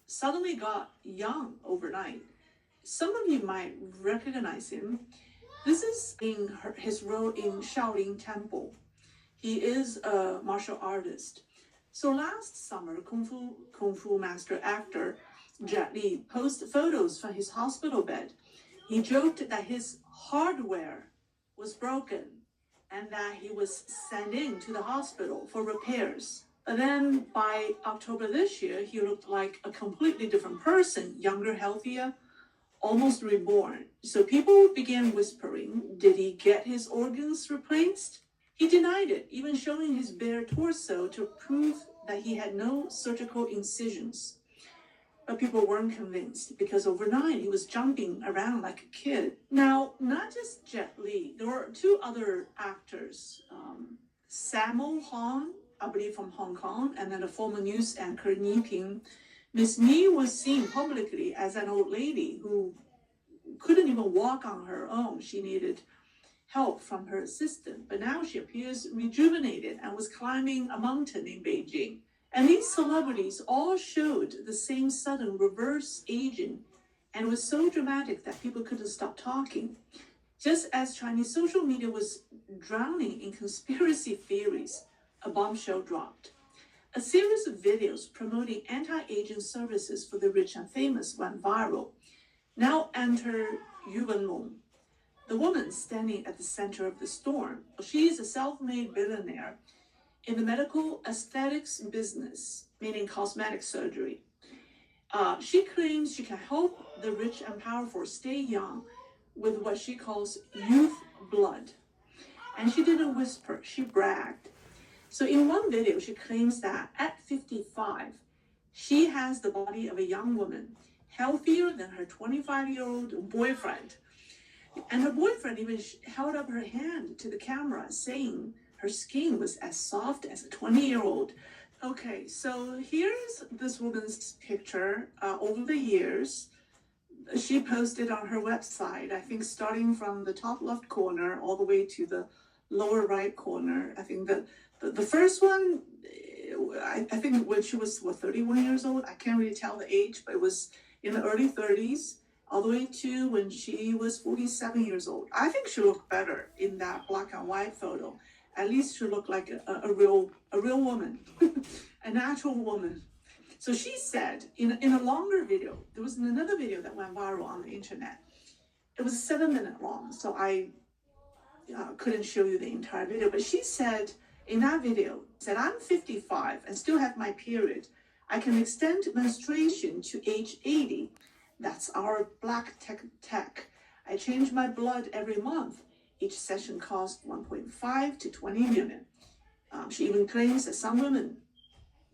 suddenly got young overnight. Some of you might recognize him. This is in his role in Shaolin Temple. He is a martial artist. So last summer, Kung Fu master actor Jet Li posted photos from his hospital bed. He joked that his hardware was broken and that he was sent in to the hospital for repairs. But then by October this year, he looked like a completely different person, younger, healthier, almost reborn. So people began whispering, did he get his organs replaced? He denied it, even showing his bare torso to prove that he had no surgical incisions. But people weren't convinced because overnight he was jumping around like a kid. Now, not just Jet Li, there were two other actors, Sammo Hung, I believe from Hong Kong, and then a former news anchor, Ni Ping. Miss Ni was seen publicly as an old lady who couldn't even walk on her own. She needed help from her assistant, but now she appears rejuvenated and was climbing a mountain in Beijing. And these celebrities all showed the same sudden reverse aging, and it was so dramatic that people couldn't stop talking. Just as Chinese social media was drowning in conspiracy theories, a bombshell dropped. A series of videos promoting anti-aging services for the rich and famous went viral. Now enter Yu Wenlong, the woman standing at the center of the storm. She is a self-made billionaire in the medical aesthetics business, meaning cosmetic surgery. She claims she can help the rich and powerful stay young with what she calls youth blood. And she didn't whisper, she bragged. So in one video, she claims that at 55, she has the body of a young woman, healthier than her 25-year-old boyfriend. And her boyfriend even held up her hand to the camera, saying her skin was as soft as a 20-year-old. Okay, so here's this woman's picture over the years. She posted on her website, I think starting from the top left corner all the way to the lower right corner. I think the first one, I think when she was, 31 years old? I can't really tell the age, but it was in the early 30s. All the way to when she was 47 years old. I think she looked better in that black and white photo. At least she looked like a real woman, a natural woman. So she said in a longer video, there was another video that went viral on the internet. It was 7 minutes long, so I couldn't show you the entire video. But she said in that video, said, I'm 55 and still have my period. I can extend menstruation to age 80. That's our black tech. I change my blood every month. Each session costs 1.5 to 20 million. She even claims that some women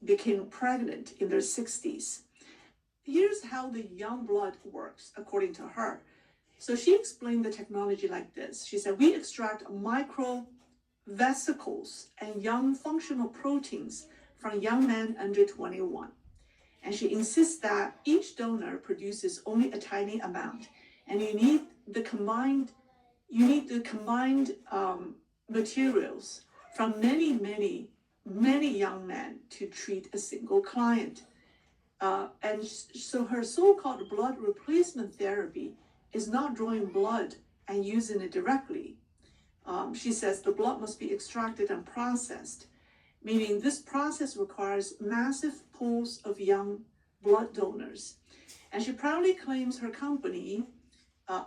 became pregnant in their 60s. Here's how the young blood works, according to her. So she explained the technology like this. She said, we extract micro vesicles and young functional proteins from young men under 21. And she insists that each donor produces only a tiny amount, and you need the combined materials from many young men to treat a single client. And so her so-called blood replacement therapy is not drawing blood and using it directly. She says the blood must be extracted and processed, meaning this process requires massive pools of young blood donors. And she proudly claims her company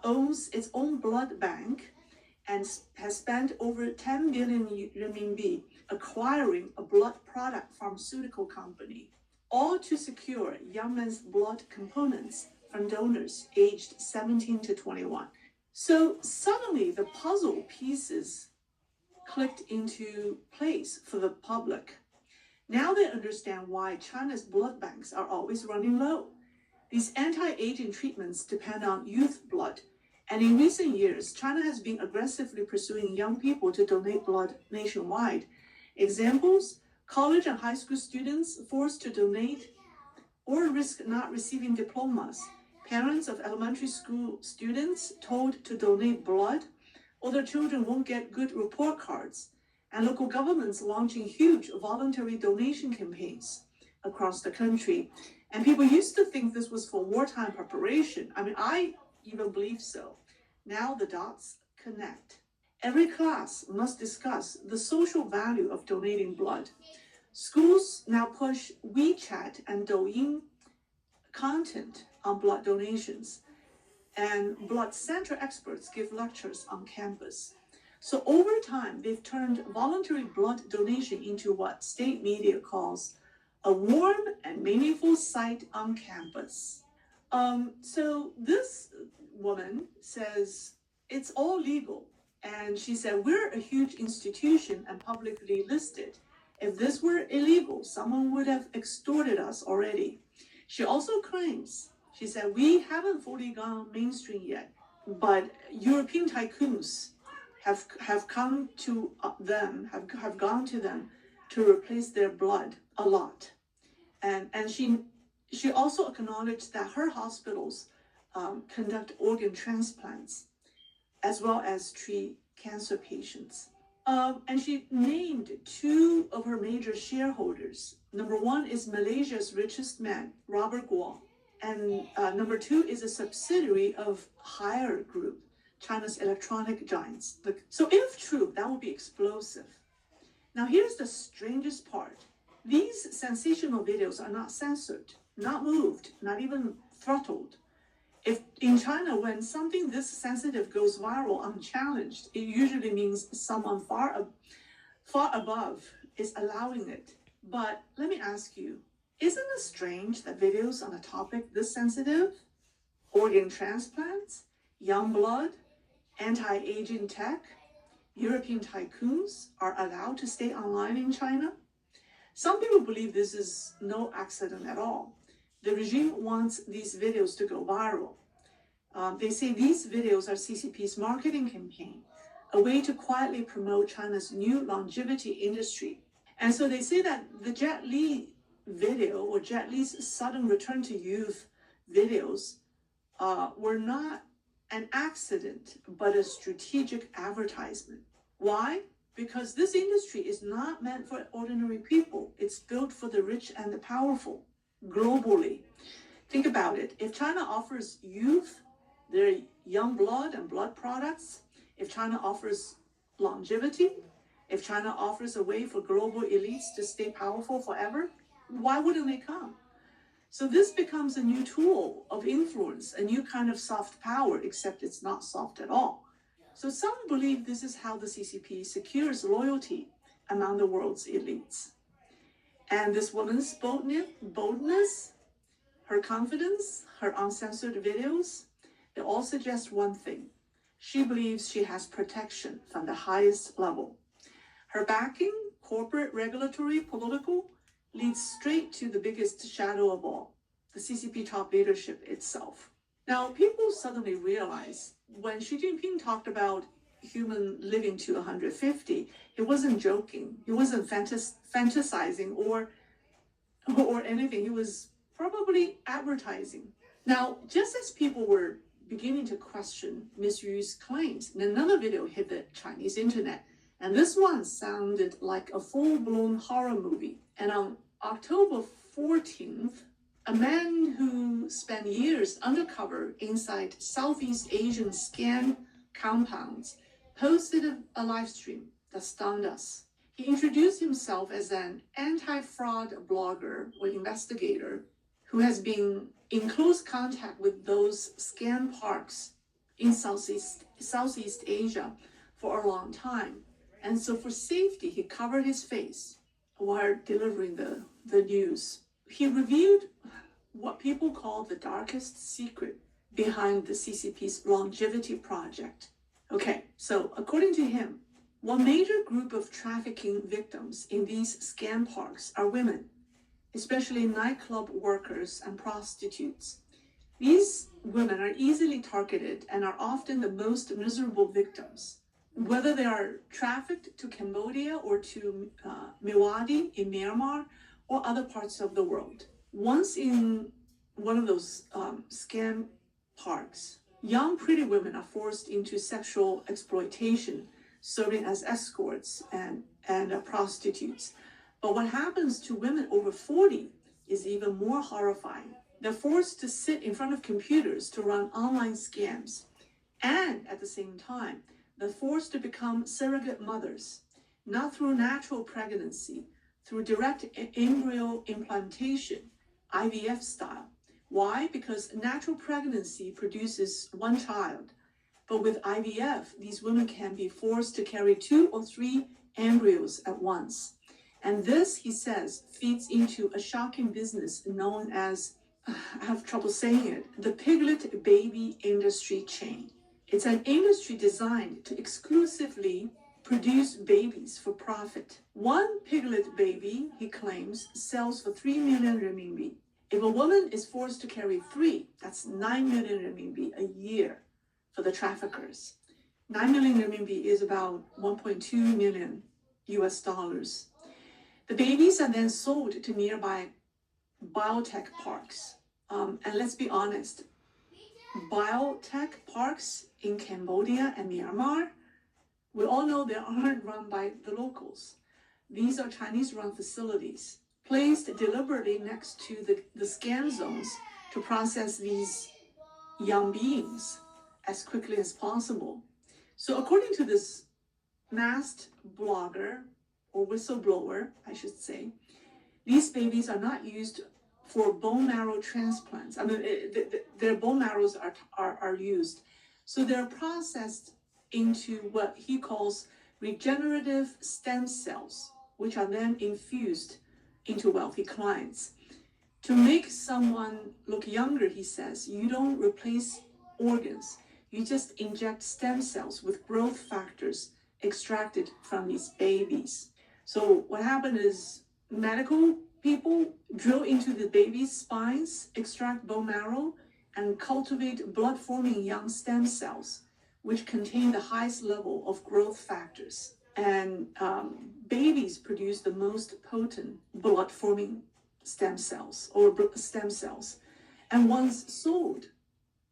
owns its own blood bank and has spent over 10 billion renminbi acquiring a blood product pharmaceutical company, all to secure young men's blood components from donors aged 17 to 21. So suddenly the puzzle pieces clicked into place for the public. Now they understand why China's blood banks are always running low. These anti-aging treatments depend on youth blood, and in recent years, China has been aggressively pursuing young people to donate blood nationwide. Examples: college and high school students forced to donate or risk not receiving diplomas, parents of elementary school students told to donate blood, or their children won't get good report cards, and local governments launching huge voluntary donation campaigns. across the country. And people used to think this was for wartime preparation. I mean, I even believe so. Now the dots connect. Every class must discuss the social value of donating blood. Schools now push WeChat and Douyin content on blood donations, and blood center experts give lectures on campus. So over time, they've turned voluntary blood donation into what state media calls a warm and meaningful sight on campus. So this woman says it's all legal. And she said, we're a huge institution and publicly listed. If this were illegal, someone would have extorted us already. She also claims, she said, we haven't fully gone mainstream yet, but European tycoons have come to them, have gone to them to replace their blood a lot. And she also acknowledged that her hospitals conduct organ transplants as well as treat cancer patients. And she named two of her major shareholders. Number one is Malaysia's richest man, Robert Guo. And number two is a subsidiary of Haier Group, China's electronic giants. So if true, that would be explosive. Now here's the strangest part. These sensational videos are not censored, not moved, not even throttled. If in China, when something this sensitive goes viral unchallenged, it usually means someone far above is allowing it. But let me ask you, isn't it strange that videos on a topic this sensitive, organ transplants, young blood, anti-aging tech, European tycoons are allowed to stay online in China? Some people believe this is no accident at all. The regime wants these videos to go viral. They say these videos are CCP's marketing campaign, a way to quietly promote China's new longevity industry. And so they say that the Jet Li video, or Jet Li's sudden return to youth videos, were not an accident, but a strategic advertisement. Why? Because this industry is not meant for ordinary people. It's built for the rich and the powerful, globally. Think about it. If China offers youth their young blood and blood products, if China offers longevity, if China offers a way for global elites to stay powerful forever, why wouldn't they come? So this becomes a new tool of influence, a new kind of soft power, except it's not soft at all. So some believe this is how the CCP secures loyalty among the world's elites. And this woman's boldness, her confidence, her uncensored videos, they all suggest one thing. She believes she has protection from the highest level. Her backing, corporate, regulatory, political, leads straight to the biggest shadow of all, the CCP top leadership itself. Now, people suddenly realize when Xi Jinping talked about human living to 150, he wasn't joking. He wasn't fantasizing or anything. He was probably advertising. Now, just as people were beginning to question Ms. Yu's claims, another video hit the Chinese internet. And this one sounded like a full-blown horror movie. And on October 14th, a man who spent years undercover inside Southeast Asian scam compounds posted a live stream that stunned us. He introduced himself as an anti-fraud blogger or investigator who has been in close contact with those scam parks in Southeast Asia for a long time. And so for safety, he covered his face while delivering the news. He revealed what people call the darkest secret behind the CCP's longevity project. Okay, so according to him, one major group of trafficking victims in these scam parks are women, especially nightclub workers and prostitutes. These women are easily targeted and are often the most miserable victims, whether they are trafficked to Cambodia or to Mewadi in Myanmar or other parts of the world. Once in one of those scam parks, young pretty women are forced into sexual exploitation, serving as escorts and prostitutes. But what happens to women over 40 is even more horrifying. They're forced to sit in front of computers to run online scams. And at the same time, they're forced to become surrogate mothers, not through natural pregnancy, through direct embryo implantation, IVF style. Why? Because natural pregnancy produces one child. But with IVF, these women can be forced to carry 2 or 3 embryos at once. And this, he says, feeds into a shocking business known as, I have trouble saying it, the piglet baby industry chain. It's an industry designed to exclusively produce babies for profit. One piglet baby, he claims, sells for 3 million renminbi. If a woman is forced to carry 3, that's 9 million renminbi a year for the traffickers. 9 million renminbi is about 1.2 million US dollars. The babies are then sold to nearby biotech parks. And let's be honest, biotech parks in Cambodia and Myanmar, we all know they aren't run by the locals. These are Chinese-run facilities placed deliberately next to the scam zones to process these young beings as quickly as possible. So according to this masked blogger, or whistleblower, I should say, these babies are not used for bone marrow transplants. I mean, their bone marrows are used. So they're processed into what he calls regenerative stem cells, which are then infused into wealthy clients. To make someone look younger, he says, you don't replace organs. You just inject stem cells with growth factors extracted from these babies. So what happened is medical people drill into the baby's spines, extract bone marrow, and cultivate blood-forming young stem cells, which contain the highest level of growth factors. And babies produce the most potent blood-forming stem cells. And once sold,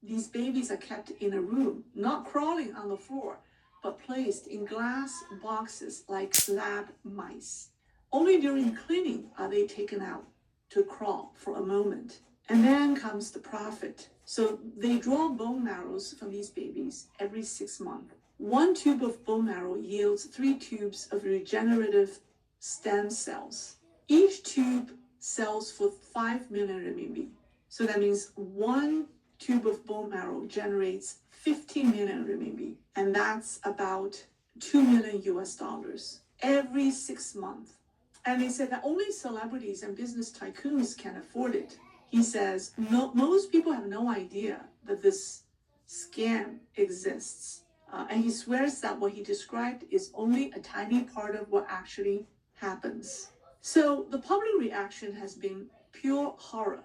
these babies are kept in a room, not crawling on the floor, but placed in glass boxes like lab mice. Only during cleaning are they taken out to crawl for a moment. And then comes the profit. So they draw bone marrows from these babies every 6 months. 1 tube of bone marrow yields 3 tubes of regenerative stem cells. Each tube sells for 5 million renminbi. So that means 1 tube of bone marrow generates 15 million renminbi. And that's about 2 million US dollars every 6 months. And they said that only celebrities and business tycoons can afford it. He says, most people have no idea that this scam exists. And he swears that what he described is only a tiny part of what actually happens. So the public reaction has been pure horror.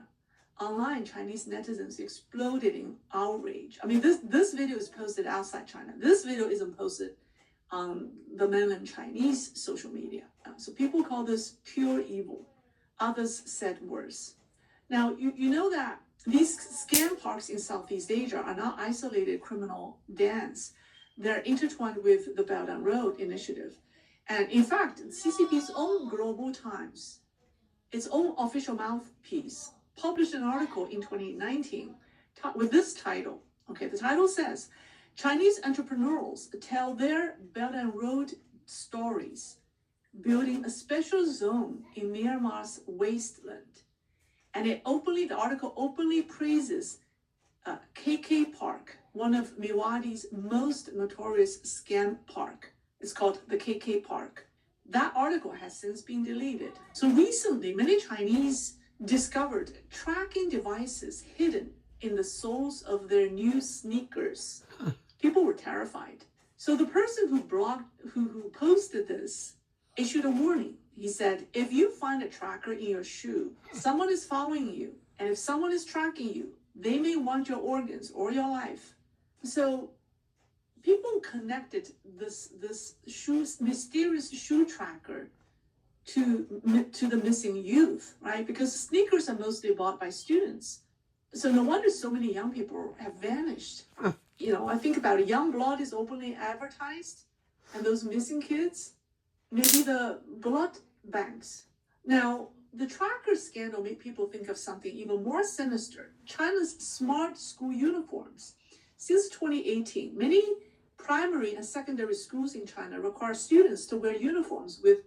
Online, Chinese netizens exploded in outrage. I mean, this video is posted outside China. This video isn't posted on the mainland Chinese social media. So people call this pure evil. Others said worse. Now, you know that these scam parks in Southeast Asia are not isolated criminal dens. They're intertwined with the Belt and Road Initiative. And in fact, CCP's own Global Times, its own official mouthpiece, published an article in 2019 with this title. Okay, the title says, Chinese entrepreneurs tell their Belt and Road stories, building a special zone in Myanmar's wasteland. And the article openly praises KK Park, one of Mewadi's most notorious scam park. It's called the KK Park. That article has since been deleted. So recently, many Chinese discovered tracking devices hidden in the soles of their new sneakers. People were terrified. So the person who posted this issued a warning. He said, if you find a tracker in your shoe, someone is following you. And if someone is tracking you, they may want your organs or your life. So people connected this mysterious shoe tracker to the missing youth, right? Because sneakers are mostly bought by students. So no wonder so many young people have vanished. You know, I think about it, young blood is openly advertised, and those missing kids, maybe the blood banks. Now, the tracker scandal made people think of something even more sinister: China's smart school uniforms. Since 2018, many primary and secondary schools in China require students to wear uniforms with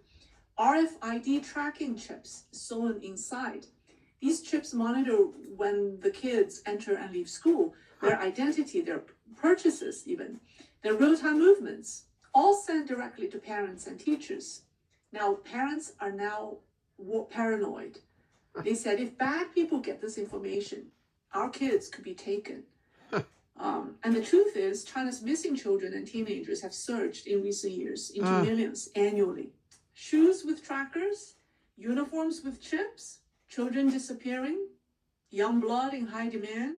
RFID tracking chips sewn inside. These chips monitor when the kids enter and leave school, their identity, their purchases, even their real-time movements, all sent directly to parents and teachers. Now, parents are now paranoid. They said if bad people get this information, our kids could be taken. And the truth is, China's missing children and teenagers have surged in recent years into millions annually. Shoes with trackers, uniforms with chips, children disappearing, young blood in high demand.